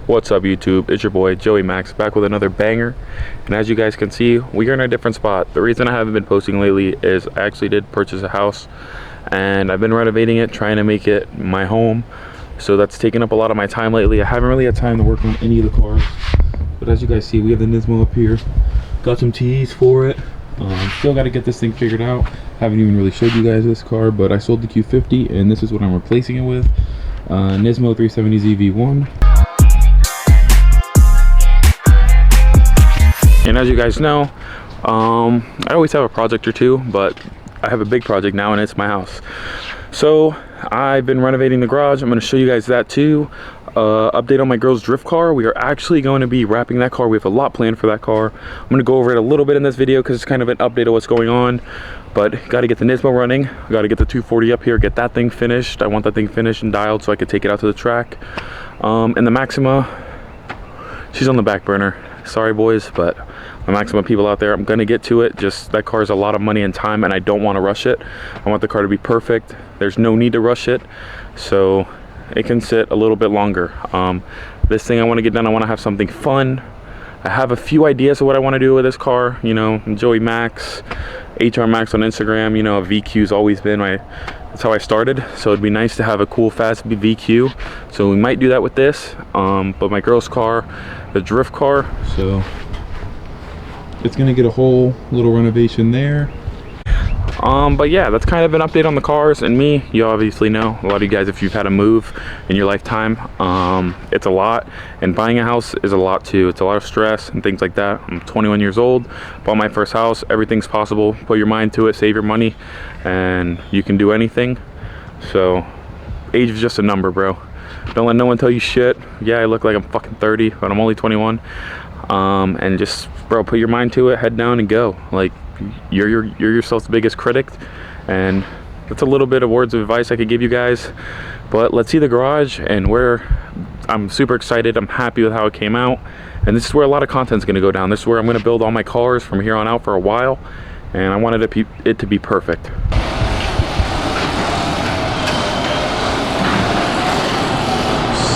What's up YouTube? It's your boy Joey Max back with another banger, and as you guys can see, we are in a different spot. The reason I haven't been posting lately is I actually did purchase a house and I've been renovating it, trying to make it my home, so that's taken up a lot of my time lately. I haven't really had time to work on any of the cars, but as you guys see, we have the Nismo up here, got some TEs for it. Still got to get this thing figured out. Haven't even really showed you guys this car, but I sold the Q50 and this is what I'm replacing it with. Nismo 370Z V1. And as you guys know, I always have a project or two, but I have a big project now and it's my house. So I've been renovating the garage. I'm going to show you guys that too. Update on my girl's drift car. We are actually going to be wrapping that car. We have a lot planned for that car. I'm going to go over it a little bit in this video because it's kind of an update of what's going on. But got to get the Nismo running. Got to get the 240 up here, get that thing finished. I want that thing finished and dialed so I could take it out to the track. And the Maxima, she's on the back burner. Sorry boys, but my Maxima people out there, I'm gonna get to it. Just that car is a lot of money and time and I don't want to rush it. I want the car to be perfect. There's no need to rush it, so it can sit a little bit longer. This thing I want to get done, I want to have something fun. I have a few ideas of what I want to do with this car. You know, Joey Max, HR Max on Instagram. You know, VQ's always been that's how I started, so it'd be nice to have a cool fast VQ, so we might do that with this. But my girl's car, the drift car, so it's gonna get a whole little renovation there. But yeah, that's kind of an update on the cars and me. You obviously know, a lot of you guys, if you've had a move in your lifetime, it's a lot, and buying a house is a lot too. It's a lot of stress and things like that. I'm 21 years old, bought my first house. Everything's possible. Put your mind to it, save your money, and you can do anything. So age is just a number, bro. Don't let no one tell you shit. Yeah, I look like I'm fucking 30, but I'm only 21. And just, bro, put your mind to it, head down and go. Like, you're yourself's biggest critic, and that's a little bit of words of advice I could give you guys. But let's see the garage, and I'm super excited. I'm happy with how it came out, and this is where a lot of content's going to go down. This is where I'm going to build all my cars from here on out for a while, and I wanted it to be perfect.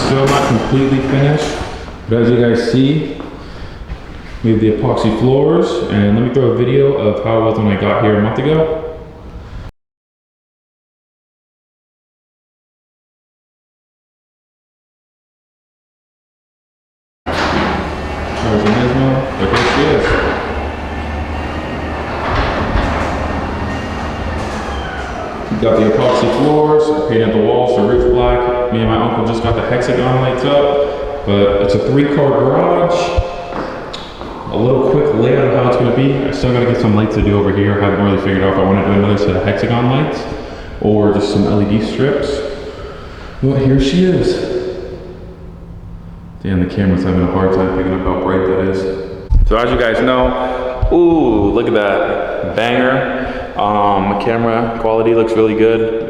Still not completely finished, but as you guys see, we have the epoxy floors, and let me throw a video of how it was when I got here a month ago. There's the Nismo, but here she is. We got the epoxy floors. I painted the walls to rich black. Me and my uncle just got the hexagon lights up, but it's a 3-car garage. A little quick layout of how it's going to be. I still got to get some lights to do over here. I haven't really figured out if I want to do another set of hexagon lights or just some LED strips. Well, here she is. Damn, the camera's having a hard time picking up how bright that is. So as you guys know, ooh, look at that banger. My camera quality looks really good.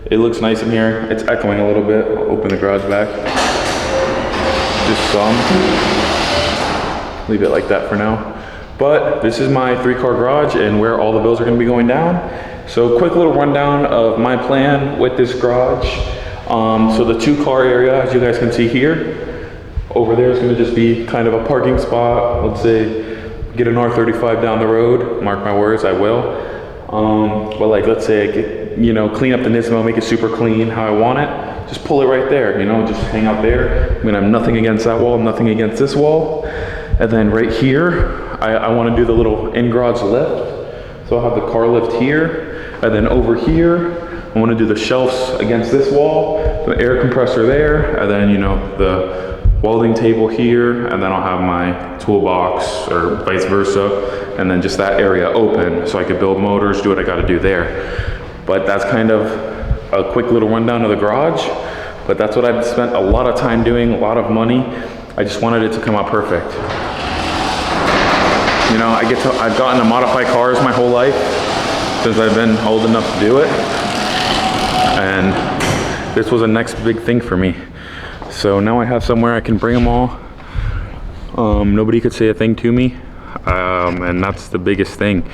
It looks nice in here. It's echoing a little bit. I'll open the garage back. Just some. Leave it like that for now. But this is my 3-car garage and where all the bills are going to be going down. So quick little rundown of my plan with this garage. So the 2-car area, as you guys can see here, over there is going to just be kind of a parking spot. Let's say get an R35 down the road. Mark my words, I will. But like, let's say I get, you know, clean up the Nismo, make it super clean how I want it. Just pull it right there, you know, just hang out there. I'm going to have nothing against that wall, nothing against this wall. And then right here, I want to do the little in-garage lift. So I'll have the car lift here. And then over here, I want to do the shelves against this wall, the air compressor there, and then, you know, the welding table here, and then I'll have my toolbox or vice versa, and then just that area open so I could build motors, do what I got to do there. But that's kind of a quick little rundown of the garage. But that's what I've spent a lot of time doing, a lot of money. I just wanted it to come out perfect. You know, I've gotten to modify cars my whole life since I've been old enough to do it. And this was a next big thing for me. So now I have somewhere I can bring them all. Nobody could say a thing to me. And that's the biggest thing.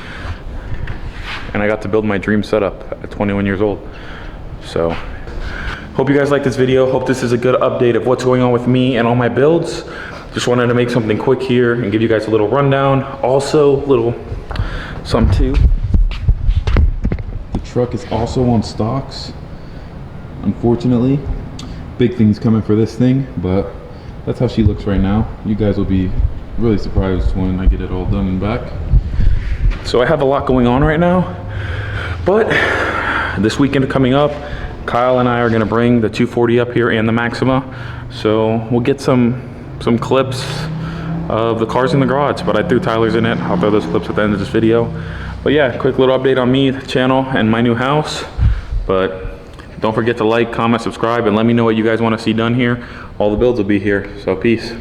And I got to build my dream setup at 21 years old. So Hope you guys like this video. Hope this is a good update of what's going on with me and all my builds. Just wanted to make something quick here and give you guys a little rundown. Also, some too. The truck is also on stocks, unfortunately. Big things coming for this thing, but that's how she looks right now. You guys will be really surprised when I get it all done and back. So I have a lot going on right now, but this weekend coming up, Kyle and I are gonna bring the 240 up here and the Maxima. So we'll get some clips of the cars in the garage, but I threw Tyler's in it. I'll throw those clips at the end of this video. But yeah, quick little update on me, the channel, and my new house. But don't forget to like, comment, subscribe, and let me know what you guys want to see done here. All the builds will be here, so peace.